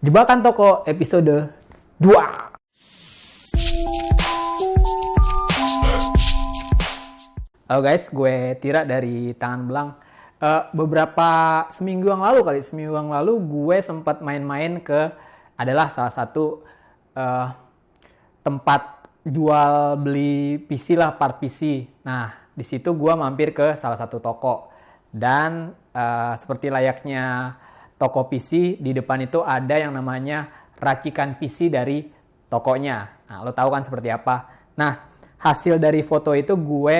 Jebakan Toko episode 2. Halo guys, gue Tira dari Tangan Belang. Seminggu yang lalu gue sempat main-main ke adalah salah satu tempat jual beli PC lah, part PC. Nah, di situ gue mampir ke salah satu toko dan seperti layaknya toko PC, di depan itu ada yang namanya racikan PC dari tokonya. Nah, lo tahu kan seperti apa. Nah, hasil dari foto itu gue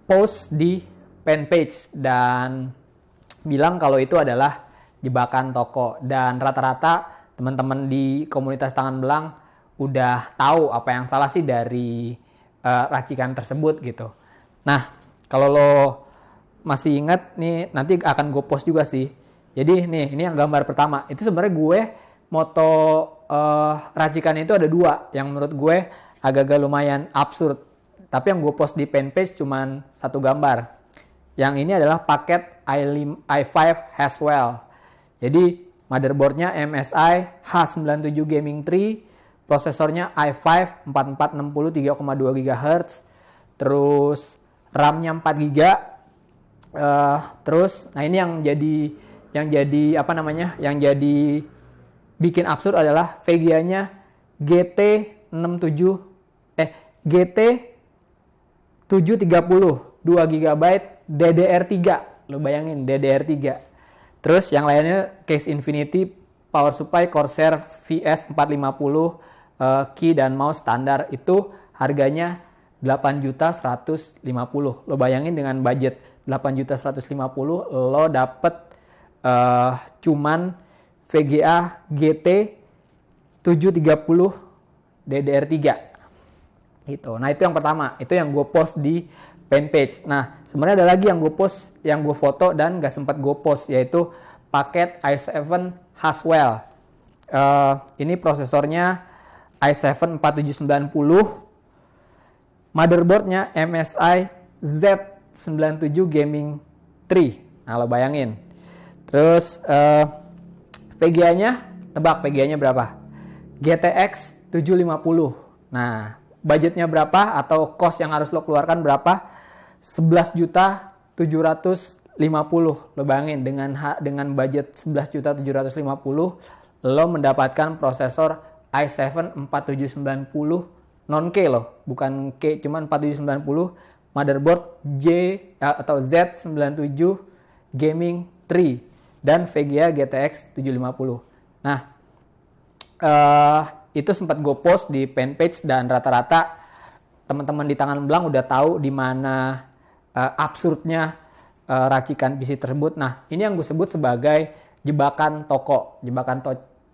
post di fanpage dan bilang kalau itu adalah jebakan toko. Dan rata-rata teman-teman di komunitas Tangan Belang udah tahu apa yang salah sih dari racikan tersebut gitu. Nah, kalau lo masih ingat nih, nanti akan gue post juga sih. Jadi nih, ini yang gambar pertama. Itu sebenarnya gue moto racikan itu ada dua yang menurut gue agak-agak lumayan absurd. Tapi yang gue post di fanpage cuman satu gambar. Yang ini adalah paket i5 Haswell. Jadi motherboardnya MSI H97 Gaming 3, prosesornya i5 4460 3,2 GHz, terus RAM-nya 4 GB. Terus, nah ini yang jadi bikin absurd adalah VGA-nya GT730 2 GB DDR3. Lo bayangin DDR3. Terus yang lainnya case Infinity, power supply Corsair VS450, key dan mouse standar. Itu harganya 8.150.000. Lo bayangin dengan budget 8.150.000 lo dapet cuman VGA GT 730 DDR3 gitu. Nah, itu yang pertama, itu yang gue post di fanpage. Nah, sebenarnya ada lagi yang gue post, yang gue foto dan gak sempat gue post, yaitu paket i7 Haswell. Ini prosesornya i7 4790, motherboardnya MSI Z97 Gaming 3. Nah, lo bayangin. Terus VGA-nya, tebak VGA-nya berapa? GTX 750. Nah, budgetnya berapa atau cost yang harus lo keluarkan berapa? 11.750.000. Lo bayangin dengan budget 11.750.000 lo mendapatkan prosesor i7 4790 non-K lo, bukan K, cuma 4790, motherboard Z97 Gaming 3 dan VGA GTX 750. Nah, itu sempat gue post di fanpage dan rata-rata teman-teman di Tangan Belang udah tahu di mana absurdnya racikan PC tersebut. Nah, ini yang gue sebut sebagai jebakan toko,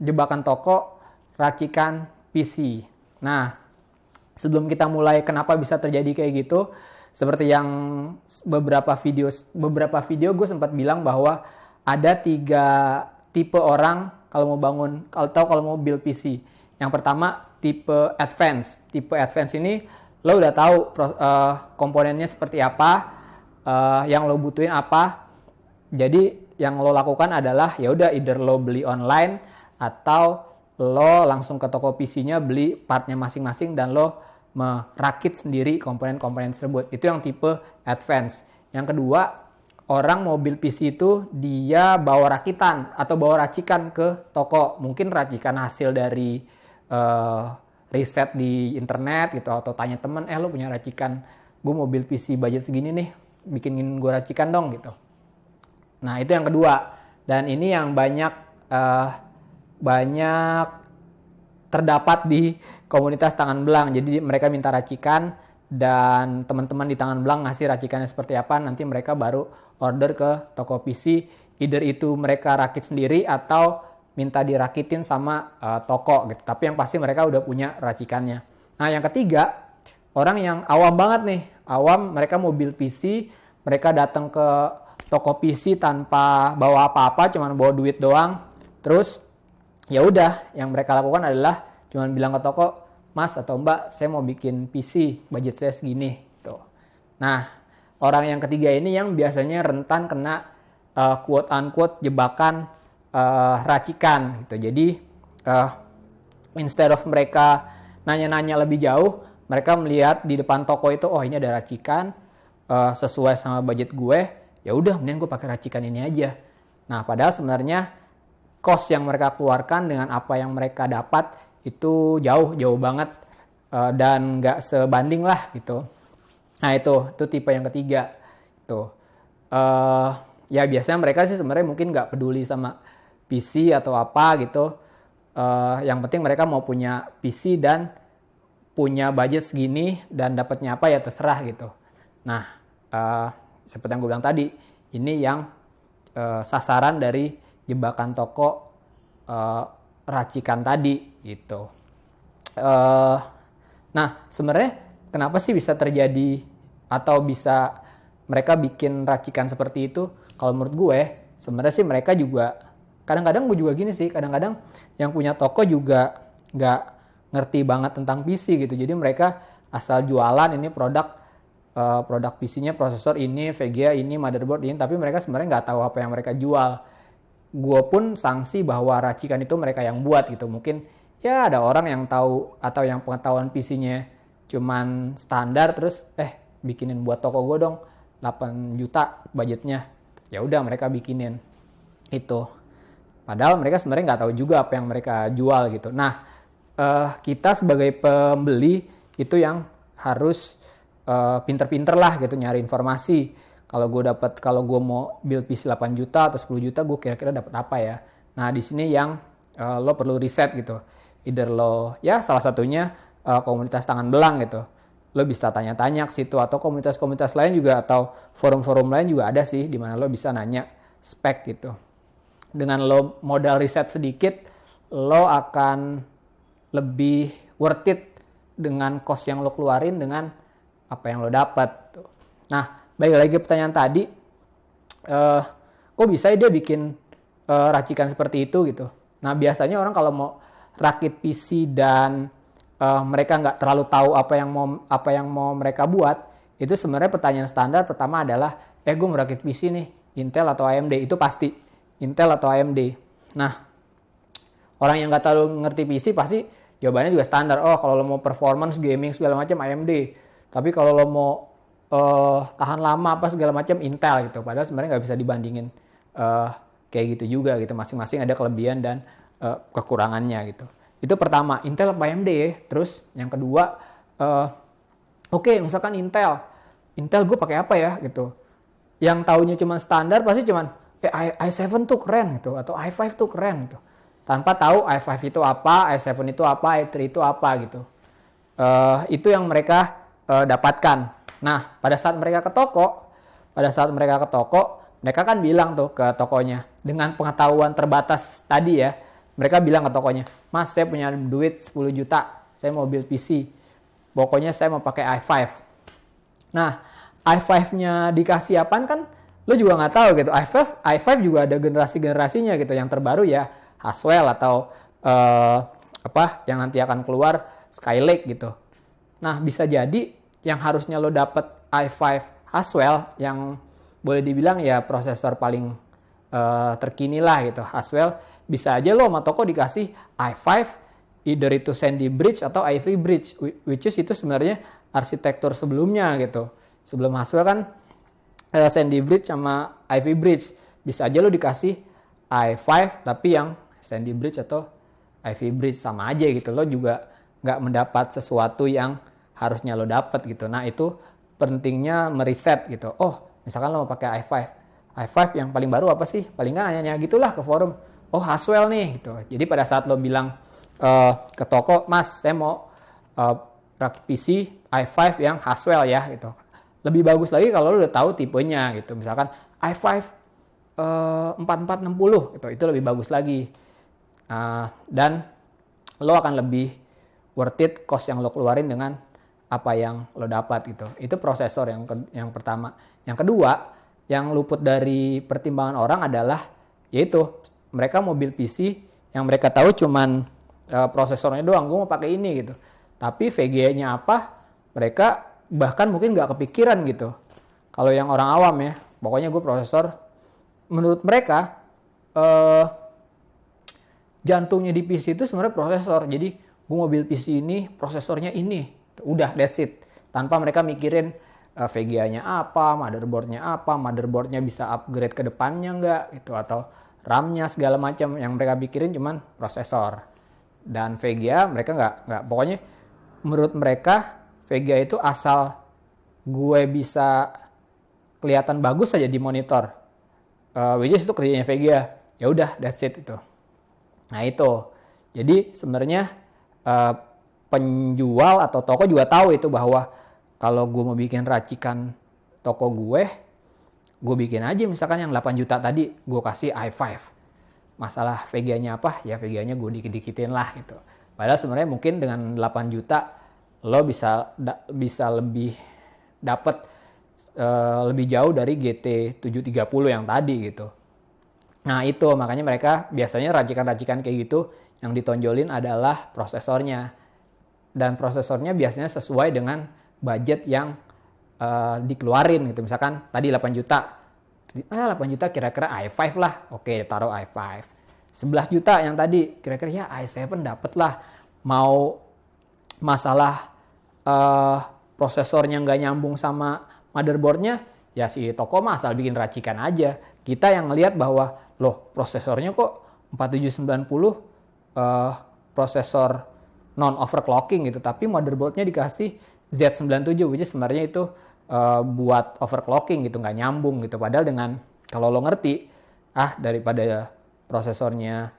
jebakan toko racikan PC. Nah, sebelum kita mulai kenapa bisa terjadi kayak gitu, seperti yang beberapa video gue sempat bilang bahwa ada 3 tipe orang kalau mau build PC. Yang pertama tipe advance. Tipe advance ini lo udah tahu komponennya seperti apa, yang lo butuhin apa. Jadi yang lo lakukan adalah ya udah either lo beli online atau lo langsung ke toko PC-nya beli partnya masing-masing dan lo merakit sendiri komponen-komponen tersebut. Itu yang tipe advance. Yang kedua, orang mau build PC itu dia bawa rakitan atau bawa racikan ke toko. Mungkin racikan hasil dari riset di internet gitu, atau tanya temen, lo punya racikan, gue mau build PC budget segini nih, bikinin gue racikan dong gitu. Nah, itu yang kedua. Dan ini yang banyak terdapat di komunitas Tangan Belang. Jadi mereka minta racikan dan teman-teman di Tangan Belang ngasih racikannya seperti apa, nanti mereka baru order ke toko PC. Either itu mereka rakit sendiri atau minta dirakitin sama toko gitu. Tapi yang pasti mereka udah punya racikannya. Nah, yang ketiga, orang yang awam banget nih. Awam, mereka mau build PC, mereka datang ke toko PC tanpa bawa apa-apa, cuma bawa duit doang. Terus ya udah, yang mereka lakukan adalah cuma bilang ke toko, "Mas atau Mbak, saya mau bikin PC, budget saya segini." Tuh. Nah, orang yang ketiga ini yang biasanya rentan kena quote unquote jebakan racikan gitu. Jadi instead of mereka nanya-nanya lebih jauh, mereka melihat di depan toko itu, oh ini ada racikan sesuai sama budget gue, ya udah mending gue pakai racikan ini aja. Nah, padahal sebenarnya cost yang mereka keluarkan dengan apa yang mereka dapat itu jauh banget dan nggak sebanding lah gitu. Nah itu tipe yang ketiga. Tuh. Ya biasanya mereka sih sebenarnya mungkin nggak peduli sama PC atau apa gitu. Yang penting mereka mau punya PC dan punya budget segini dan dapatnya apa ya terserah gitu. Nah, seperti yang gue bilang tadi, ini yang sasaran dari jebakan toko racikan tadi gitu. Nah, sebenarnya kenapa sih bisa terjadi atau bisa mereka bikin racikan seperti itu? Kalau menurut gue, sebenarnya sih mereka juga, kadang-kadang gue juga gini sih, kadang-kadang yang punya toko juga nggak ngerti banget tentang PC gitu. Jadi mereka asal jualan ini produk PC-nya prosesor ini, VGA ini, motherboard ini, tapi mereka sebenarnya nggak tahu apa yang mereka jual. Gue pun sanksi bahwa racikan itu mereka yang buat gitu. Mungkin ya ada orang yang tahu atau yang pengetahuan PC-nya cuman standar terus bikinin buat toko gue dong 8 juta budgetnya. Ya udah mereka bikinin itu. Padahal mereka sebenarnya nggak tahu juga apa yang mereka jual gitu. Nah, kita sebagai pembeli itu yang harus pinter-pinter lah gitu nyari informasi. Kalau gue mau build PC 8 juta atau 10 juta, gue kira-kira dapat apa ya. Nah, di sini yang lo perlu riset gitu. Either lo, ya salah satunya komunitas tangan belang gitu. Lo bisa tanya-tanya ke situ, atau komunitas-komunitas lain juga, atau forum-forum lain juga ada sih, di mana lo bisa nanya spek gitu. Dengan lo modal riset sedikit, lo akan lebih worth it dengan cost yang lo keluarin dengan apa yang lo dapat. Nah, balik lagi pertanyaan tadi, kok bisa dia bikin racikan seperti itu gitu. Nah, biasanya orang kalau mau rakit PC dan mereka nggak terlalu tahu apa yang mau mereka buat, itu sebenarnya pertanyaan standar pertama adalah, gue mau rakit PC nih, Intel atau AMD? Itu pasti Intel atau AMD. Nah, orang yang nggak terlalu ngerti PC pasti jawabannya juga standar. Oh, kalau lo mau performance, gaming segala macam AMD. Tapi kalau lo mau tahan lama apa segala macam Intel gitu. Padahal sebenarnya nggak bisa dibandingin kayak gitu juga gitu. Masing-masing ada kelebihan dan kekurangannya gitu. Itu pertama, Intel apa AMD ya. Terus yang kedua, misalkan Intel gue pakai apa ya gitu. Yang taunya cuma standar pasti cuman i7 tuh keren gitu, atau i5 tuh keren gitu. Tanpa tahu i5 itu apa, i7 itu apa, i3 itu apa gitu. Itu yang mereka dapatkan. Nah, pada saat mereka ke toko, mereka kan bilang tuh ke tokonya, dengan pengetahuan terbatas tadi ya, mereka bilang ke tokonya, Mas, saya punya duit 10 juta, saya mau build PC. Pokoknya saya mau pakai i5. Nah, i5-nya dikasih apaan kan, lo juga nggak tahu gitu. i5 juga ada generasi-generasinya gitu. Yang terbaru ya Haswell atau yang nanti akan keluar Skylake gitu. Nah, bisa jadi yang harusnya lo dapet i5 Haswell yang boleh dibilang ya prosesor paling terkini lah gitu, Haswell, bisa aja lo sama toko dikasih i5 either itu Sandy Bridge atau Ivy Bridge, which is itu sebenarnya arsitektur sebelumnya gitu. Sebelum Haswell kan Sandy Bridge sama Ivy Bridge. Bisa aja lo dikasih i5 tapi yang Sandy Bridge atau Ivy Bridge, sama aja gitu. Lo juga nggak mendapat sesuatu yang harusnya lo dapat gitu. Nah, itu pentingnya meriset gitu. Oh, misalkan lo mau pakai i5 yang paling baru apa sih? Paling nggak nanya gitulah ke forum. Oh, Haswell nih gitu. Jadi pada saat lo bilang ke toko, Mas, saya mau rakit PC i5 yang Haswell ya gitu. Lebih bagus lagi kalau lo udah tahu tipenya gitu. Misalkan i5 4460 gitu. Itu lebih bagus lagi. Dan lo akan lebih worth it cost yang lo keluarin dengan apa yang lo dapat gitu. Itu prosesor yang pertama. Yang kedua, yang luput dari pertimbangan orang adalah yaitu mereka mau build PC yang mereka tahu cuman prosesornya doang, gue mau pakai ini gitu. Tapi VGA-nya apa, mereka bahkan mungkin nggak kepikiran gitu. Kalau yang orang awam ya, pokoknya gue prosesor, menurut mereka jantungnya di PC itu sebenarnya prosesor. Jadi gue mau build PC ini, prosesornya ini. Udah, that's it. Tanpa mereka mikirin VGA-nya apa, motherboardnya bisa upgrade ke depannya nggak, gitu, atau RAM-nya segala macam. Yang mereka pikirin cuman prosesor. Dan VGA mereka nggak. Pokoknya menurut mereka VGA itu asal gue bisa kelihatan bagus saja di monitor. Which is itu kerjanya VGA. Ya udah, that's it itu. Nah itu. Jadi sebenarnya penjual atau toko juga tahu itu bahwa kalau gue mau bikin racikan toko gue bikin aja misalkan yang 8 juta tadi, gue kasih i5. Masalah VGA-nya apa? Ya VGA-nya gue dikit-dikitin lah gitu. Padahal sebenarnya mungkin dengan 8 juta lo bisa lebih dapat lebih jauh dari GT 730 yang tadi gitu. Nah itu makanya mereka biasanya racikan-racikan kayak gitu yang ditonjolin adalah prosesornya. Dan prosesornya biasanya sesuai dengan budget yang dikeluarin gitu. Misalkan tadi 8 juta. 8 juta kira-kira i5 lah. Oke, taruh i5. 11 juta yang tadi kira-kira ya i7 dapet lah. Mau masalah prosesornya nggak nyambung sama motherboardnya, ya si toko mah asal bikin racikan aja. Kita yang ngelihat bahwa loh prosesornya kok 4790 prosesor non overclocking gitu, tapi motherboardnya dikasih Z97, which is sebenarnya itu buat overclocking gitu, nggak nyambung gitu. Padahal dengan kalau lo ngerti, daripada prosesornya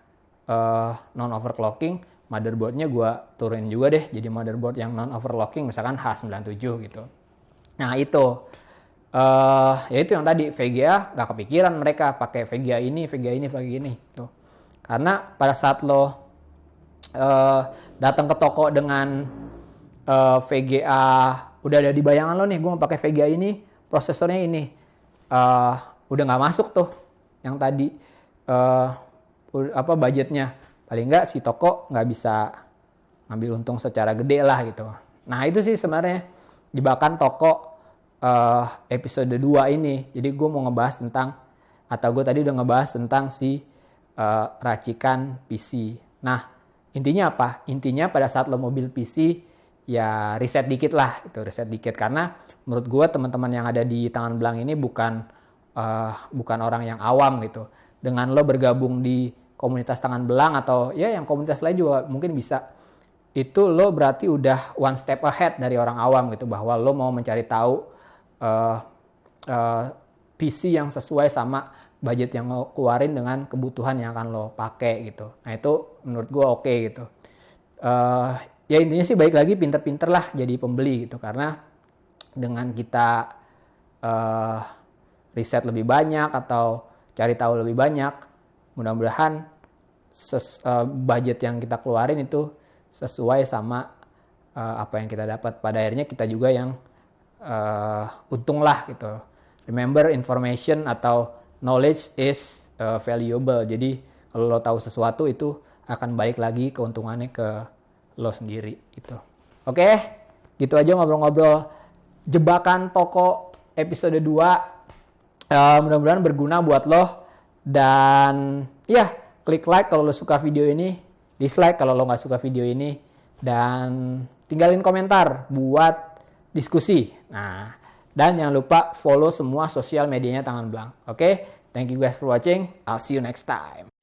non overclocking, motherboardnya gue turunin juga deh jadi motherboard yang non overclocking, misalkan H97 gitu. Nah itu ya itu yang tadi VGA nggak kepikiran mereka pakai VGA ini tuh. Karena pada saat lo datang ke toko dengan VGA udah ada di bayangan lo nih, gue mau pakai VGA ini, prosesornya ini, udah nggak masuk tuh yang tadi budgetnya. Paling nggak si toko nggak bisa ngambil untung secara gede lah gitu. Nah itu sih sebenarnya jebakan toko episode 2 ini. Jadi gue mau ngebahas tentang, atau gue tadi udah ngebahas tentang si racikan PC. Nah intinya apa? Intinya pada saat lo mau build PC, ya riset dikit lah, itu riset dikit. Karena menurut gue teman-teman yang ada di Tangan Belang ini bukan orang yang awam gitu. Dengan lo bergabung di komunitas Tangan Belang atau ya yang komunitas lain juga mungkin bisa, itu lo berarti udah one step ahead dari orang awam gitu, bahwa lo mau mencari tahu PC yang sesuai sama budget yang lo keluarin dengan kebutuhan yang akan lo pakai gitu. Nah itu menurut gue oke gitu. Ya intinya sih baik lagi pinter-pinter lah jadi pembeli gitu, karena dengan kita riset lebih banyak atau cari tahu lebih banyak, mudah-mudahan budget yang kita keluarin itu sesuai sama apa yang kita dapat. Pada akhirnya kita juga yang untung lah gitu. Remember, information atau knowledge is valuable. Jadi kalau lo tahu sesuatu itu akan balik lagi keuntungannya ke lo sendiri gitu. Oke, gitu aja ngobrol-ngobrol jebakan toko episode 2. Mudah-mudahan berguna buat lo. Dan ya, klik like kalau lo suka video ini, dislike kalau lo nggak suka video ini, dan tinggalin komentar buat diskusi. Nah, dan jangan lupa follow semua sosial medianya Tangan Belang. Oke, thank you guys for watching. I'll see you next time.